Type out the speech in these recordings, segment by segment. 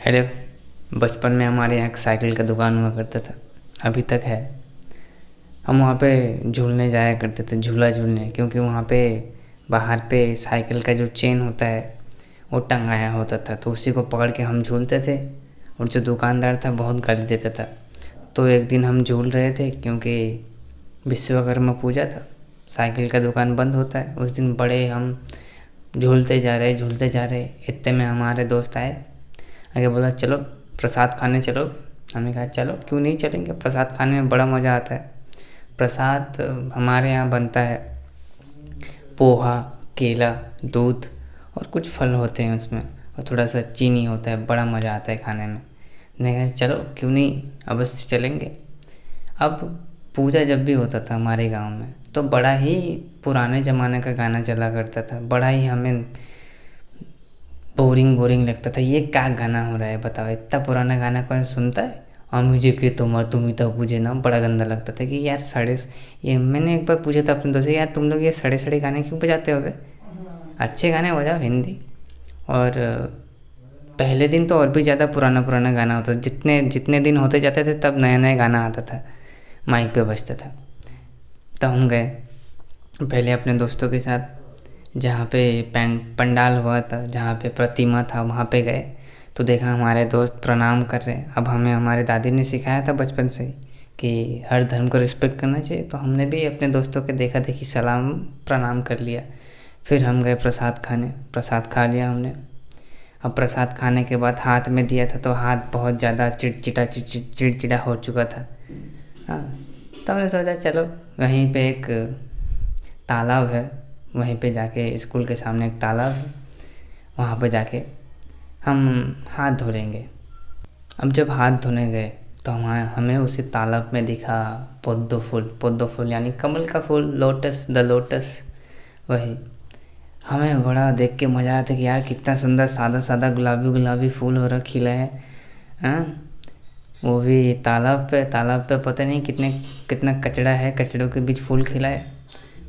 Hello. बचपन में हमारे यहाँ एक साइकिल का दुकान हुआ करता था, अभी तक है। हम वहाँ पे झूलने जाया करते थे, झूला झूलने, क्योंकि वहाँ पे बाहर पे साइकिल का जो चेन होता है वो टंगाया होता था, तो उसी को पकड़ के हम झूलते थे। और जो दुकानदार था बहुत गाली देता था। तो एक दिन हम झूल रहे थे, क्योंकि विश्वकर्मा पूजा था, साइकिल का दुकान बंद होता है उस दिन। बड़े हम झूलते जा रहे, इतने में हमारे दोस्त आए, आगे बोला चलो प्रसाद खाने चलो। हमने कहा चलो, क्यों नहीं चलेंगे, प्रसाद खाने में बड़ा मज़ा आता है। प्रसाद हमारे यहाँ बनता है पोहा, केला, दूध और कुछ फल होते हैं उसमें, और थोड़ा सा चीनी होता है, बड़ा मज़ा आता है खाने में। मैंने कहा चलो क्यों नहीं, अवश्य चलेंगे। अब पूजा जब भी होता था हमारे गांव में, तो बड़ा ही पुराने ज़माने का गाना चला करता था, बड़ा ही हमें बोरिंग बोरिंग लगता था। ये क्या गाना हो रहा है बताओ, इतना पुराना गाना कौन सुनता है। और मुझे कि तुम ही तो पूछे ना, बड़ा गंदा लगता था कि यार ये मैंने एक बार पूछा था अपने दोस्त से, यार तुम लोग ये सड़े सड़े गाने क्यों बजाते हो बे, अच्छे गाने बजाओ हिंदी। और पहले दिन तो और भी ज़्यादा पुराना पुराना गाना होता था, जितने जितने दिन होते जाते थे तब नया नया गाना आता था, माइक पे बजता था। तब हम गए पहले अपने दोस्तों के साथ, जहाँ पे पंडाल हुआ था, जहाँ पे प्रतिमा था, वहाँ पे गए तो देखा हमारे दोस्त प्रणाम कर रहे हैं। अब हमें हमारे दादी ने सिखाया था बचपन से ही कि हर धर्म को रिस्पेक्ट करना चाहिए, तो हमने भी अपने दोस्तों के देखा देखी सलाम प्रणाम कर लिया। फिर हम गए प्रसाद खाने, प्रसाद खा लिया हमने। अब प्रसाद खाने के बाद हाथ में दिया था तो हाथ बहुत ज़्यादा चिड़चिड़ा हो चुका था। हाँ, तो हमने सोचा चलो वहीं पे एक तालाब है, वहीं पे जाके, स्कूल के सामने एक तालाब है, वहाँ पे जाके हम हाथ धो लेंगे। अब जब हाथ धोने गए तो हमें उसी तालाब में दिखा पोद्दो फूल यानी कमल का फूल, लोटस, द लोटस, वही। हमें बड़ा देख के मज़ा आया था कि यार कितना सुंदर सादा सादा गुलाबी गुलाबी फूल हो रहा, खिला है। हाँ, वो भी तालाब पे पता नहीं कितना कचड़ा है, कचड़ों के बीच फूल खिला है।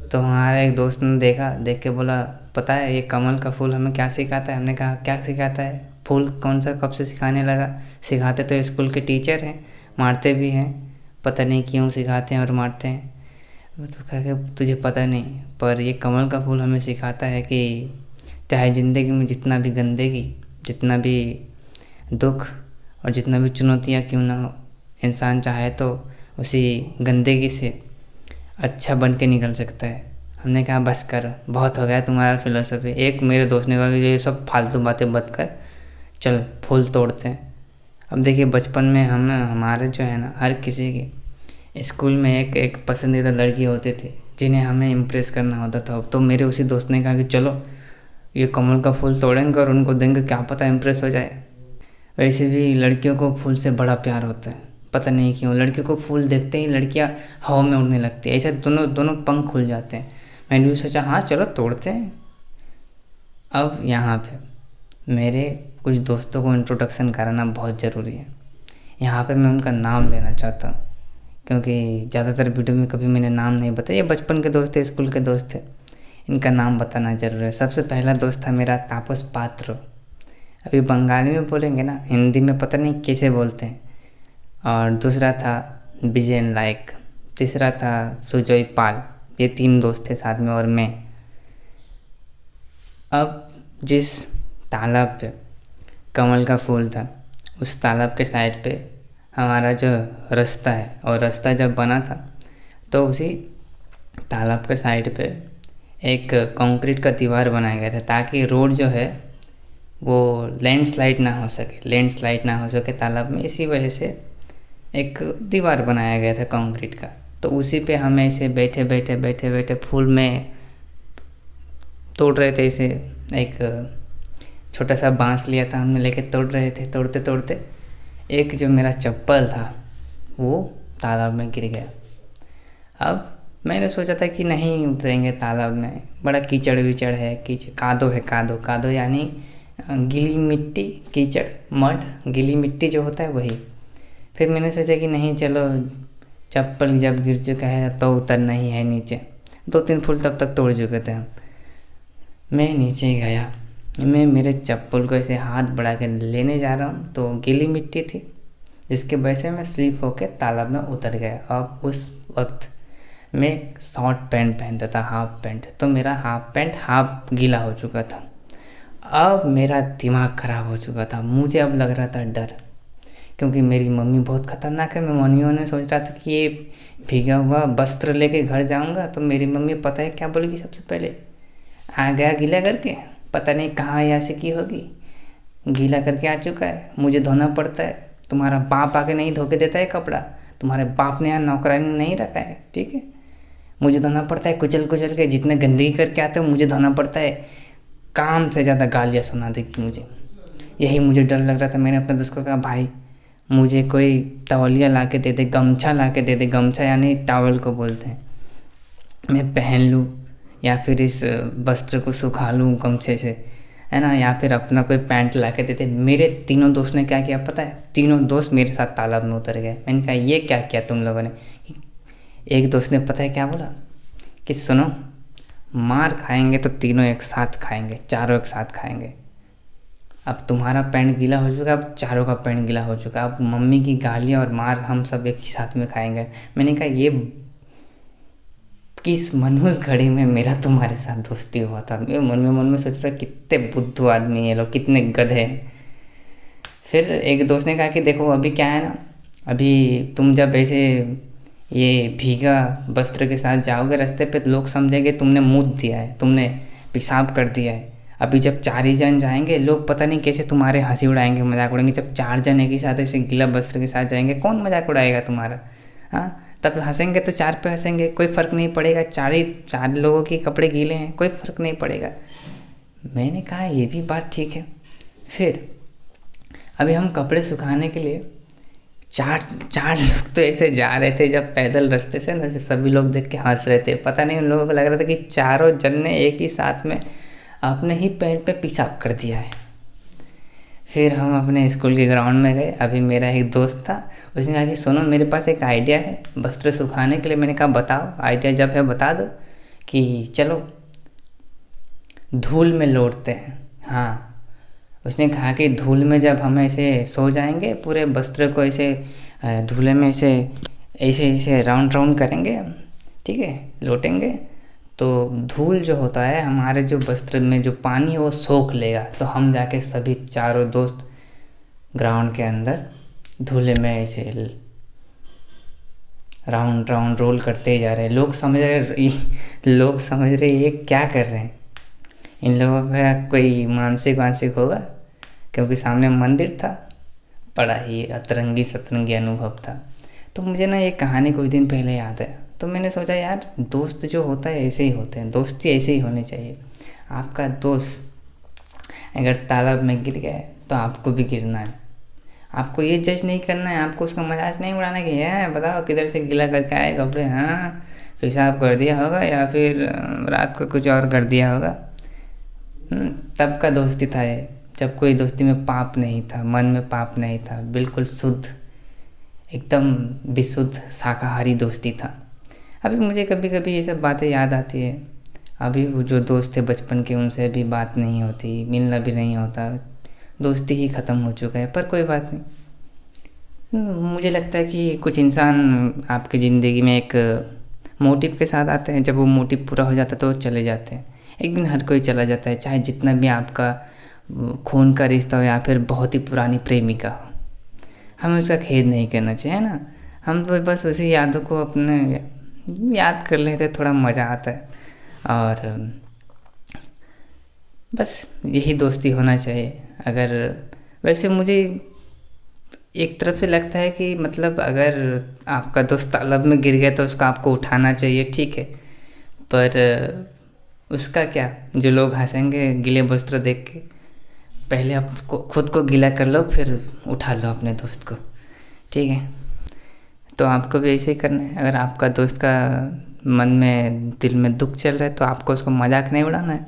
तो हमारा एक दोस्त ने देखा, देख के बोला पता है ये कमल का फूल हमें क्या सिखाता है। हमने कहा क्या सिखाता है, फूल कौन सा कब से सिखाने लगा। सिखाते तो स्कूल के टीचर हैं, मारते भी हैं, पता नहीं क्यों सिखाते हैं और मारते हैं। वो तो कहा कि तुझे पता नहीं, पर ये कमल का फूल हमें सिखाता है कि चाहे ज़िंदगी में जितना भी गंदगी, जितना भी दुख और जितना भी चुनौतियाँ क्यों ना हो, इंसान चाहे तो उसी गंदगी से अच्छा बन के निकल सकता है। हमने कहा बस कर, बहुत हो गया तुम्हारा फिलोसफी। एक मेरे दोस्त ने कहा कि ये सब फालतू बातें मत कर, चल फूल तोड़ते हैं। अब देखिए बचपन में हम हमारे जो है ना, हर किसी के स्कूल में एक एक पसंदीदा लड़की होती थी जिन्हें हमें इम्प्रेस करना होता था। तो मेरे उसी दोस्त ने कहा कि चलो ये कमल का फूल तोड़ेंगे और उनको देंगे, क्या पता इम्प्रेस हो जाए। वैसे भी लड़कियों को फूल से बड़ा प्यार होता है, पता नहीं क्यों लड़कियों को फूल देखते ही लड़कियां हवा में उड़ने लगती है, ऐसे दोनों दोनों पंख खुल जाते हैं। मैंने भी सोचा हाँ चलो तोड़ते हैं। अब यहाँ पे मेरे कुछ दोस्तों को इंट्रोडक्शन कराना बहुत ज़रूरी है। यहाँ पे मैं उनका नाम लेना चाहता हूँ, क्योंकि ज़्यादातर वीडियो में कभी मैंने नाम नहीं बताया। ये बचपन के दोस्त थे, स्कूल के दोस्त थे, इनका नाम बताना ज़रूरी है। सबसे पहला दोस्त था मेरा तापस पात्र। अभी बंगाली में बोलेंगे ना, हिंदी में पता नहीं कैसे बोलते हैं। और दूसरा था विजयन लायक, तीसरा था सुजय पाल। ये 3 दोस्त थे साथ में, और मैं। अब जिस तालाब पे कमल का फूल था, उस तालाब के साइड पे हमारा जो रास्ता है, और रास्ता जब बना था तो उसी तालाब के साइड पे एक कंक्रीट का दीवार बनाया गया था, ताकि रोड जो है वो लैंडस्लाइड ना हो सके तालाब में। इसी वजह से एक दीवार बनाया गया था कंक्रीट का। तो उसी पे हम ऐसे बैठे फूल में तोड़ रहे थे। इसे एक छोटा सा बांस लिया था हमने, लेके तोड़ रहे थे। तोड़ते तोड़ते एक जो मेरा चप्पल था वो तालाब में गिर गया। अब मैंने सोचा था कि नहीं उतरेंगे तालाब में, बड़ा कीचड़ विचड़ है, कादो है, कादो यानी गीली मिट्टी, कीचड़, मड, गीली मिट्टी जो होता है वही। फिर मैंने सोचा कि नहीं चलो, चप्पल जब गिर चुका है तो उतरना ही है नीचे। 2-3 फूल तब तक तोड़ चुके थे हम। मैं नीचे गया, मैं मेरे चप्पल को ऐसे हाथ बढ़ा के लेने जा रहा हूँ तो गीली मिट्टी थी, जिसकी वजह से मैं स्लिप होकर तालाब में उतर गया। अब उस वक्त मैं शॉर्ट पैंट पहनता था, हाफ पैंट, तो मेरा हाफ पैंट हाफ गीला हो चुका था। अब मेरा दिमाग ख़राब हो चुका था, मुझे अब लग रहा था डर, क्योंकि मेरी मम्मी बहुत ख़तरनाक है। मैं मम्मियों ने सोच रहा था कि ये भीगा हुआ वस्त्र लेके घर जाऊंगा तो मेरी मम्मी पता है क्या बोलेगी, सबसे पहले आ गया गीला करके, पता नहीं कहाँ यहाँ से की होगी, गीला करके आ चुका है, मुझे धोना पड़ता है, तुम्हारा बाप आके नहीं धो के देता है कपड़ा, तुम्हारे बाप ने यहाँ नौकरानी नहीं रखा है, ठीक है, मुझे धोना पड़ता है, कुचल कुचल के जितने गंदगी करके आते हो मुझे धोना पड़ता है, काम से ज़्यादा गालियाँ सुना देगी मुझे। यही मुझे डर लग रहा था। मैंने अपने दोस्त को कहा, भाई मुझे कोई तौलिया ला के दे दे, गमछा ला के दे दे, गमछा यानी टॉवल को बोलते हैं, मैं पहन लूँ या फिर इस वस्त्र को सुखा लूँ गमछे से, है ना, या फिर अपना कोई पैंट ला के देते। मेरे तीनों दोस्त ने क्या किया पता है, तीनों दोस्त मेरे साथ तालाब में उतर गए। मैंने कहा ये क्या किया तुम लोगों ने। एक दोस्त ने पता है क्या बोला कि सुनो, मार खाएंगे तो तीनों एक साथ खाएंगे, चारों एक साथ खाएंगे। अब तुम्हारा पैंट गीला हो चुका, अब चारों का पैंट गीला हो चुका, अब मम्मी की गालियाँ और मार हम सब एक ही साथ में खाएंगे। मैंने कहा ये किस मनुष्य घड़ी में मेरा तुम्हारे साथ दोस्ती हुआ था। मैं मन में सोच रहा कितने बुद्धू आदमी हैं ये लोग, कितने गधे हैं। फिर एक दोस्त ने कहा कि देखो अभी क्या है ना, अभी तुम जब ऐसे ये भीगा वस्त्र के साथ जाओगे रास्ते पे तो लोग समझेंगे तुमने मूत दिया है, तुमने पेशाब कर दिया है। अभी जब 4 ही जन जाएंगे लोग पता नहीं कैसे तुम्हारे हंसी उड़ाएंगे, मजाक उड़ाएंगे। जब 4 जन एक ही साथ ऐसे गीला वस्त्र के साथ जाएंगे कौन मजाक उड़ाएगा तुम्हारा, हाँ, तब हंसेंगे तो 4 पे हंसेंगे, कोई फ़र्क नहीं पड़ेगा। 4 लोगों के कपड़े गीले हैं, कोई फ़र्क नहीं पड़ेगा। मैंने कहा ये भी बात ठीक है। फिर अभी हम कपड़े सुखाने के लिए चार लोग तो ऐसे जा रहे थे जब पैदल रास्ते से ना, सभी लोग देख के हंस रहे थे। पता नहीं उन लोगों को लग रहा था कि चारों जन ने एक ही साथ में अपने ही पैंट पे पेशाब कर दिया है। फिर हम अपने स्कूल के ग्राउंड में गए। अभी मेरा एक दोस्त था, उसने कहा कि सुनो मेरे पास एक आइडिया है वस्त्र सुखाने के लिए। मैंने कहा बताओ, आइडिया जब है बता दो। कि चलो धूल में लौटते हैं। हाँ, उसने कहा कि धूल में जब हम ऐसे सो जाएंगे, पूरे वस्त्र को ऐसे धूले में ऐसे ऐसे ऐसे राउंड राउंड करेंगे, ठीक है, लौटेंगे तो धूल जो होता है हमारे जो वस्त्र में जो पानी है वो सोख लेगा। तो हम जाके सभी चारों दोस्त ग्राउंड के अंदर धूले में ऐसे राउंड राउंड रोल करते ही जा रहे हैं। लोग समझ रहे ये क्या कर रहे हैं, इन लोगों का कोई मानसिक वानसिक होगा, क्योंकि सामने मंदिर था। बड़ा ही अतरंगी सतरंगी अनुभव था। तो मुझे ना ये कहानी कुछ दिन पहले याद है, तो मैंने सोचा यार दोस्त जो होता है ऐसे ही होते हैं, दोस्ती ऐसे ही होनी चाहिए। आपका दोस्त अगर तालाब में गिर गया है तो आपको भी गिरना है। आपको ये जज नहीं करना है, आपको उसका मजाक नहीं उड़ाना कि है बताओ किधर से गीला करके आए कपड़े, हाँ पेशाब कर दिया होगा या फिर रात को कुछ और कर दिया होगा। तब का दोस्ती था ये, जब कोई दोस्ती में पाप नहीं था, मन में पाप नहीं था, बिल्कुल शुद्ध, एकदम विशुद्ध शाकाहारी दोस्ती था। अभी मुझे कभी कभी ये सब बातें याद आती है। अभी वो जो दोस्त थे बचपन के उनसे भी बात नहीं होती, मिलना भी नहीं होता, दोस्ती ही ख़त्म हो चुका है। पर कोई बात नहीं। मुझे लगता है कि कुछ इंसान आपकी ज़िंदगी में एक मोटिव के साथ आते हैं, जब वो मोटिव पूरा हो जाता है तो वो चले जाते हैं। एक दिन हर कोई चला जाता है, चाहे जितना भी आपका खून का रिश्ता हो या फिर बहुत ही पुरानी प्रेमिका हो। हमें उसका खेद नहीं करना चाहिए, है ना। हम तो बस उसी यादों को अपने याद कर लेते, थोड़ा मज़ा आता है। और बस यही दोस्ती होना चाहिए। अगर वैसे मुझे एक तरफ से लगता है कि मतलब अगर आपका दोस्त तालाब में गिर गया तो उसको आपको उठाना चाहिए, ठीक है, पर उसका क्या, जो लोग हंसेंगे गीले वस्त्र देख के। पहले आप खुद को गीला कर लो फिर उठा लो अपने दोस्त को, ठीक है। तो आपको भी ऐसे ही करना है। अगर आपका दोस्त का मन में दिल में दुख चल रहा है तो आपको उसको मजाक नहीं उड़ाना है।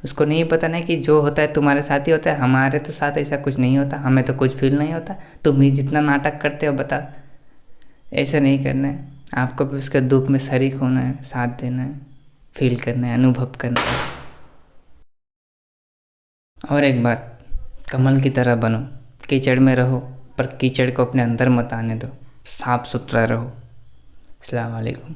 उसको नहीं पता नहीं कि जो होता है तुम्हारे साथ ही होता है, हमारे तो साथ ऐसा कुछ नहीं होता, हमें तो कुछ फील नहीं होता, तुम ही जितना नाटक करते हो बता। ऐसा नहीं करना है, आपको भी उसके दुख में शरीक होना है, साथ देना है, फील करना है, अनुभव करना है। और एक बात, कमल की तरह बनो, कीचड़ में रहो पर कीचड़ को अपने अंदर मत आने दो, साफ सुथरा रहो। अस्सलाम वालेकुम।